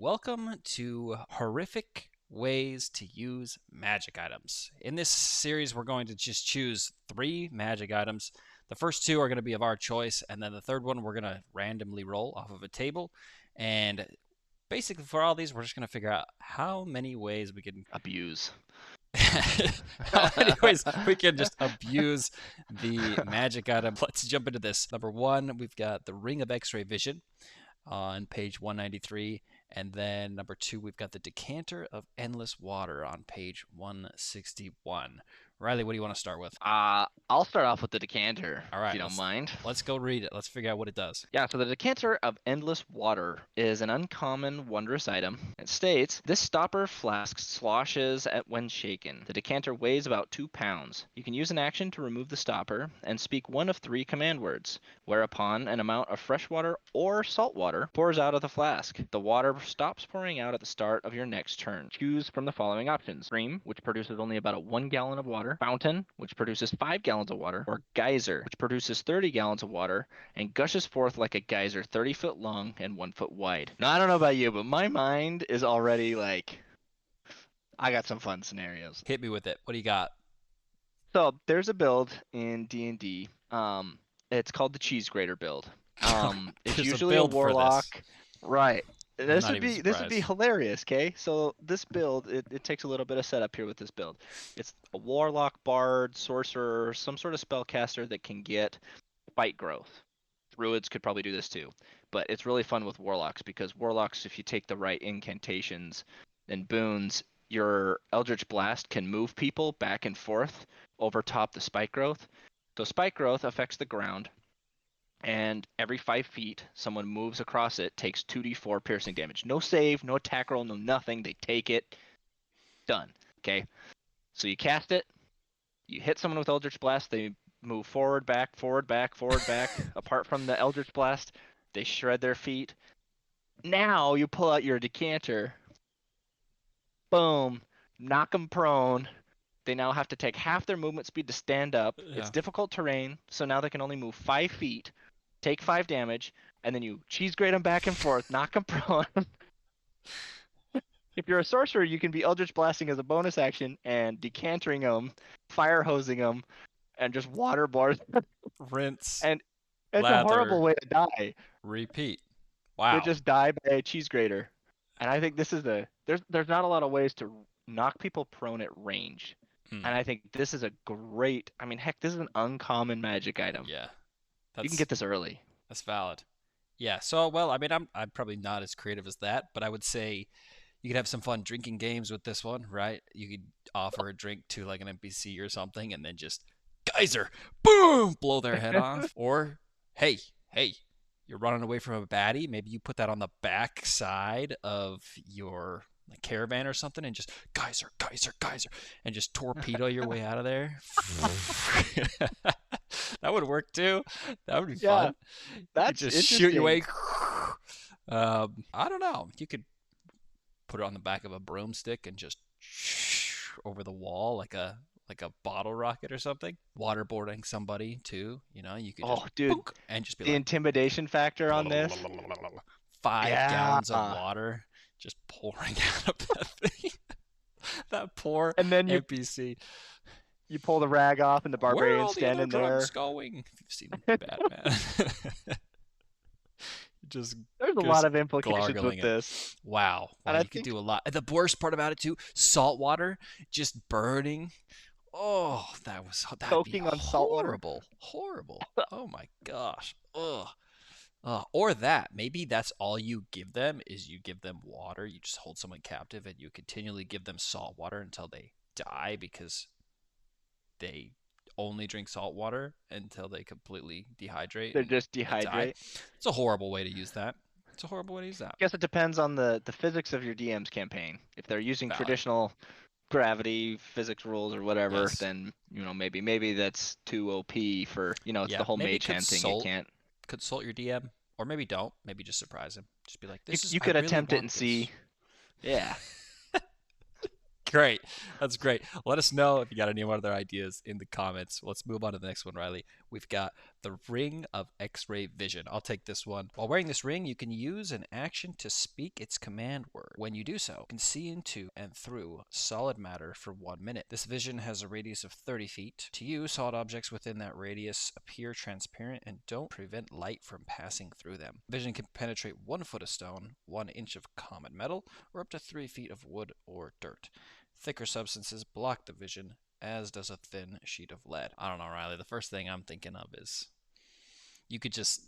Welcome to Horrific Ways to Use Magic Items. In this series, we're going to just choose 3 magic items. The first 2 are going to be of our choice, and then the third one we're going to randomly roll off of a table. And basically, for all these, we're just going to figure out how many ways we can Abuse. how many ways we can just abuse the magic item. Let's jump into this. Number 1, we've got the Ring of X-Ray Vision on page 193. And then number 2, we've got the Decanter of Endless Water on page 161. Riley, what do you want to start with? I'll start off with the Decanter, All if right, you don't mind. let's go read it. Let's figure out what it does. Yeah, so the Decanter of Endless Water is an uncommon, wondrous item. It states, this stopper flask sloshes when shaken. The decanter weighs about 2 pounds. You can use an action to remove the stopper and speak one of 3 command words, whereupon an amount of fresh water or salt water pours out of the flask. The water stops pouring out at the start of your next turn. Choose from the following options. Stream, which produces only about a 1 gallon of water. Fountain, which produces 5 gallons of water. Or Geyser, which produces 30 gallons of water and gushes forth like a geyser 30 foot long and 1 foot wide. Now, I don't know about you, but my mind is already like, I got some fun scenarios. Hit me with it. What do you got? So there's a build in D&D. It's called the Cheese Grater build. It's There's a usually a build for warlock. this. Right. I'm This not would even be surprised. hilarious, okay? So this build, it takes a little bit of setup here with this build. It's a warlock, bard, sorcerer, some sort of spellcaster that can get fight growth. Druids could probably do this too, but it's really fun with warlocks because warlocks, if you take the right incantations and boons, your Eldritch Blast can move people back and forth over top the spike growth. So spike growth affects the ground, and every 5 feet, someone moves across it, takes 2d4 piercing damage. No save, no attack roll, no nothing. They take it. Done. Okay. So you cast it, you hit someone with Eldritch Blast, they move forward, back, forward, back, forward, back. Apart from the Eldritch Blast, they shred their feet. Now you pull out your decanter. Boom. Knock them prone. They now have to take half their movement speed to stand up. It's Yeah. difficult terrain, so now they can only move 5 feet, take 5 damage, and then you cheese grate them back and forth, knock them prone. If you're a sorcerer, you can be Eldritch Blasting as a bonus action and decantering them, fire hosing them, and just waterboard. Rinse, And it's a horrible lather, way to die. repeat. To Wow. just die by a cheese grater. And I think this is there's not a lot of ways to knock people prone at range. Hmm. And I think this is a great, I mean, heck, this is an uncommon magic item. Yeah. You can That's get this early. that's valid. Yeah. So, well, I mean, I'm probably not as creative as that, but I would say you could have some fun drinking games with this one, right? You could offer a drink to like an NPC or something, and then just geyser, boom, blow their head off. Or hey, you're running away from a baddie. Maybe you put that on the back side of your like, caravan or something, and just geyser, and just torpedo your way out of there. That would work too. That would be Yeah, fun. You could that's just shoot your interesting. way. I don't know. You could put it on the back of a broomstick and just over the wall like a bottle rocket or something. Waterboarding somebody too, you could just Oh, dude, book and just be the like intimidation factor on this. 5 gallons of Yeah. water just pouring out of that thing. That poor And then NPC. you pull the rag off and the Where are barbarian's all the other standing drugs there. going? If you've seen Batman, just There's a lot just of implications with gargling it. this. Wow, And I you could think do a lot. The worst part about it too, salt water just burning. Oh, that'd be soaking on salt water. horrible, horrible. Oh my gosh. Ugh. Or that maybe that's all you give them is you give them water. You just hold someone captive and you continually give them salt water until they die because they only drink salt water until they completely dehydrate They're and, just and die. dehydrate. It's a horrible way to use that. It's a horrible way to use that. Guess it depends on the physics of your DM's campaign. If they're using Valid. traditional gravity physics rules or whatever, Yes. then maybe that's too OP for it's Yeah. the whole Maybe mage hand thing. It can't. consult your DM, or maybe don't. Maybe just surprise him. Just be like, You "This is you I could really attempt it and want this." see. Yeah. Great, that's great. Let us know if you got any other ideas in the comments. Let's move on to the next one, Riley. We've got The Ring of X-Ray Vision. I'll take this one. While wearing this ring, you can use an action to speak its command word. When you do so, you can see into and through solid matter for 1 minute. This vision has a radius of 30 feet. To you, solid objects within that radius appear transparent and don't prevent light from passing through them. Vision can penetrate 1 foot of stone, 1 inch of common metal, or up to 3 feet of wood or dirt. Thicker substances block the vision, as does a thin sheet of lead. I don't know, Riley. The first thing I'm thinking of is you could just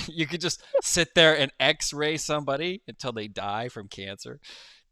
you could just sit there and X-ray somebody until they die from cancer.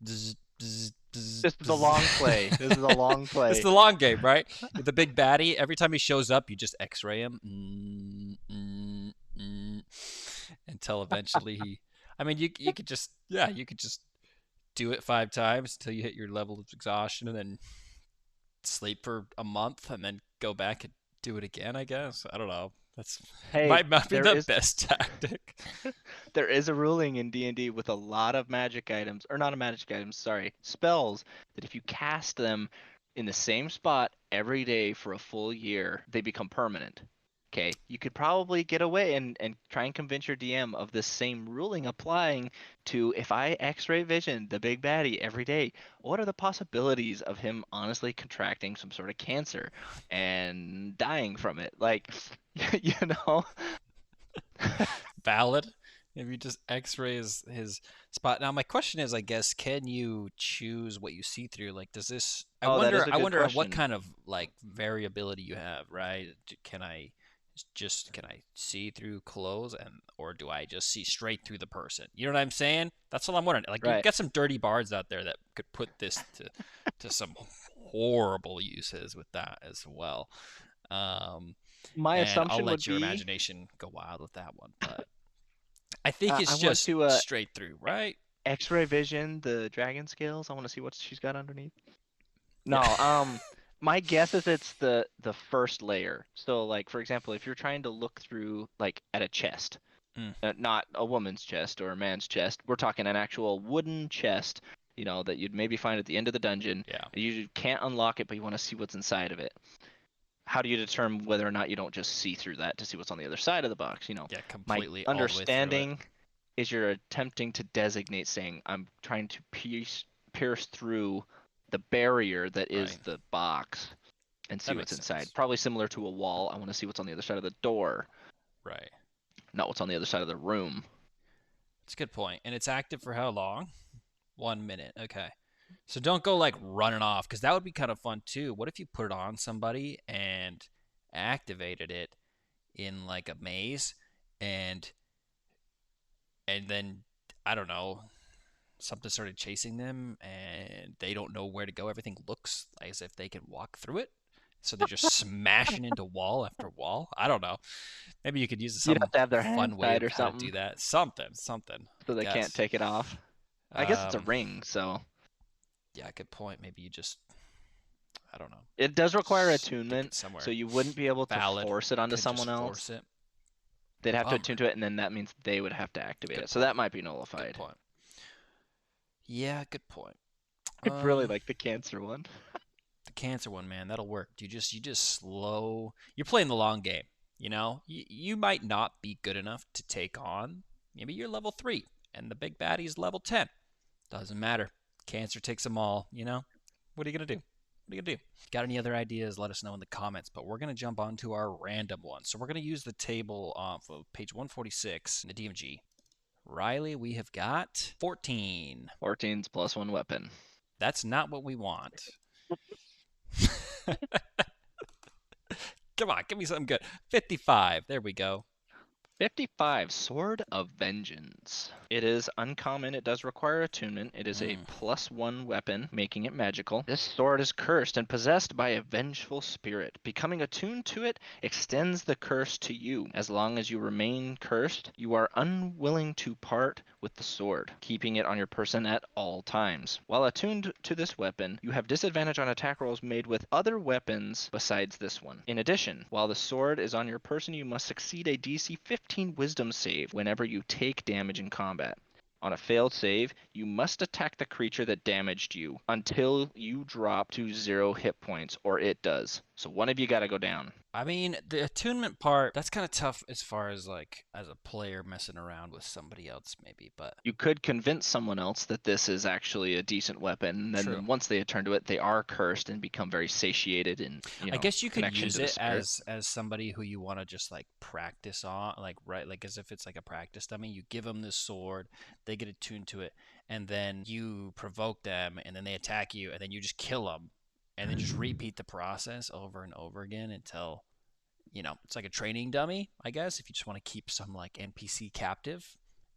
Bzz, bzz, bzz, This is the bzz. long play. This is a long It's play. the long game, right? The big baddie. Every time he shows up, you just X-ray him until eventually he. I mean, you could just you could just do it 5 times until you hit your level of exhaustion, and then sleep for a month, and then go back and do it again. I guess I don't know. That's Hey, might not be there the is best tactic. there is a ruling in D&D with a lot of magic items, or not a magic items, sorry, spells, that if you cast them in the same spot every day for a full year, they become permanent. Okay, you could probably get away and try and convince your DM of this same ruling applying to if I X-ray vision the big baddie every day, what are the possibilities of him honestly contracting some sort of cancer and dying from it? Like, you know? Valid. If you just X-ray his spot. Now my question is, I guess, can you choose what you see through? Like, does this? I Oh, that wonder. is a I good wonder what question. kind of like variability you have, right? Can I can I see through clothes, and or do I just see straight through the person? You know what I'm saying? That's what I'm wondering. Like, you've Right. got some dirty bards out there that could put this to some horrible uses with that as well. Um, My and I'll assumption would let your be imagination go wild with that one, but I think I it's want just to straight through, right? X-ray vision the dragon scales. I want to see what she's got underneath. Yeah. No, my guess is it's the first layer. So like for example, if you're trying to look through like at a chest, Mm, not a woman's chest or a man's chest, we're talking an actual wooden chest, that you'd maybe find at the end of the dungeon. yeah. And you can't unlock it, but you want to see what's inside of it. How do you determine whether or not you don't just see through that to see what's on the other side of the box? Yeah, My completely all the way through it. understanding is you're attempting to designate saying I'm trying to pierce through the barrier that is Right. the box and see That what's makes inside. sense. Probably similar to a wall. I want to see what's on the other side of the door, Right. not what's on the other side of the room. It's a good point. And it's active for how long? 1 minute. Okay. So don't go like running off, because that would be kind of fun too. What if you put it on somebody and activated it in like a maze, and then I don't know, something started chasing them and they don't know where to go. Everything looks as if they can walk through it. So they're just smashing into wall after wall. I don't know. Maybe you could use You'd some have to have their hands fun way tied of or how to do something that. Something, so I they can't guess. take it off. I guess it's a Um, ring, so yeah, good point. Maybe you just, I don't know, it does require stick attunement, it so somewhere. you wouldn't be able to Valid. force it onto Could just someone else. force it. They'd have to attune Bummer. to it, and then that means they would have to activate Good it. So point. that might be Good nullified. point. Yeah, good point. I really Um, like the cancer one. the cancer one, man, that'll work. You just slow. You're playing the long game. You might not be good enough to take on. Maybe you're level 3 and the big baddie's level 10. Doesn't matter. Cancer takes them all. What are you gonna do? What are you gonna do? Got any other ideas? Let us know in the comments. But we're gonna jump on to our random one. So we're gonna use the table off of page 146 in the DMG. Riley, we have got 14. 14's plus one weapon. That's not what we want. Come on, give me something good. 55. There we go. 55, Sword of Vengeance. It is uncommon. It does require attunement. It is a Mm, plus one weapon, making it magical. This sword is cursed and possessed by a vengeful spirit. Becoming attuned to it extends the curse to you. As long as you remain cursed, you are unwilling to part with the sword, keeping it on your person at all times. While attuned to this weapon, you have disadvantage on attack rolls made with other weapons besides this one. In addition, while the sword is on your person, you must succeed a DC 15 wisdom save whenever you take damage in combat. On a failed save, you must attack the creature that damaged you until you drop to 0 hit points, or it does. So one of you got to go down. I mean, the attunement part, that's kind of tough as far as like as a player messing around with somebody else maybe, but You could convince someone else that this is actually a decent weapon, and true. then once they turn to it, they are cursed and become very satiated in, I guess you could connection use to the it spirit. as somebody who you want to just like practice on, like right, like as if it's like a practice dummy. You give them this sword, they get attuned to it, and then you provoke them, and then they attack you, and then you just kill them, and then just repeat the process over and over again until it's like a training dummy, I guess, if you just want to keep some like NPC captive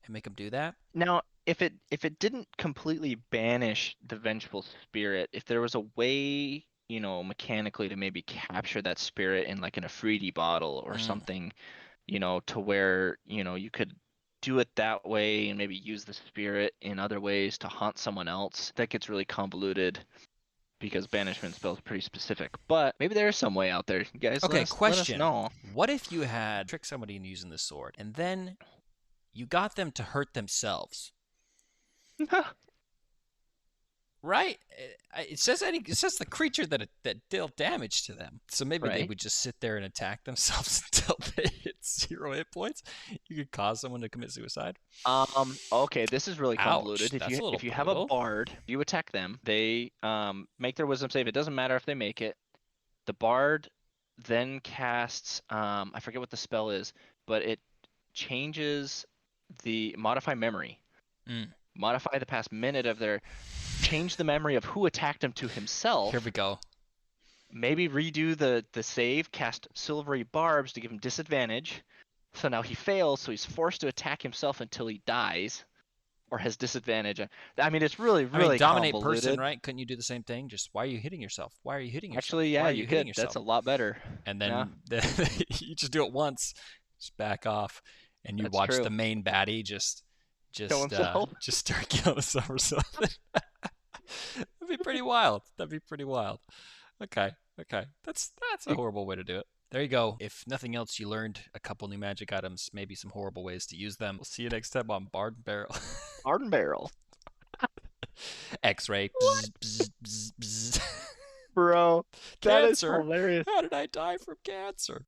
and make them do that. Now, if it didn't completely banish the vengeful spirit, if there was a way, mechanically to maybe capture that spirit in like in a 3D bottle or Mm. something, to where, you could do it that way and maybe use the spirit in other ways to haunt someone else, that gets really convoluted because banishment spells are pretty specific. But maybe there is some way out there. You guys, let Okay, us question. know. What if you had tricked somebody into using the sword and then you got them to hurt themselves? Right? It says the creature that dealt damage to them. So maybe they Right. would just sit there and attack themselves until they hit 0 hit points. You could cause someone to commit suicide. Okay, this is really Ouch, convoluted. If that's you a little if you have a brutal. bard, you attack them, they make their wisdom save. It doesn't matter if they make it. The bard then casts I forget what the spell is, but it changes the modify memory. Mm, Modify the past minute of their change the memory of who attacked him to here we himself. go. Maybe redo the save, cast silvery barbs to give him disadvantage. So now he fails, so he's forced to attack himself until he dies or has disadvantage. I mean, it's really, I mean, really dominate person, convoluted. right? Couldn't you do the same thing? Just why are you hitting yourself? Why are you hitting yourself? Actually, Why yeah, are you you hitting could. That's yourself? a lot better. And Yeah, then you just do it once, just back off, and you that's watch true. the main baddie Kill himself. just start killing himself or something. That'd be pretty wild. That'd be pretty wild. Okay, okay, that's a horrible way to do it. There you go. If nothing else, you learned a couple new magic items, maybe some horrible ways to use them. We'll see you next time on Bard and Barrel. Hardened barrel. X-ray. What? Bzz, bzz, bzz, bzz. Bro, that is Cancer. hilarious. How did I die from cancer?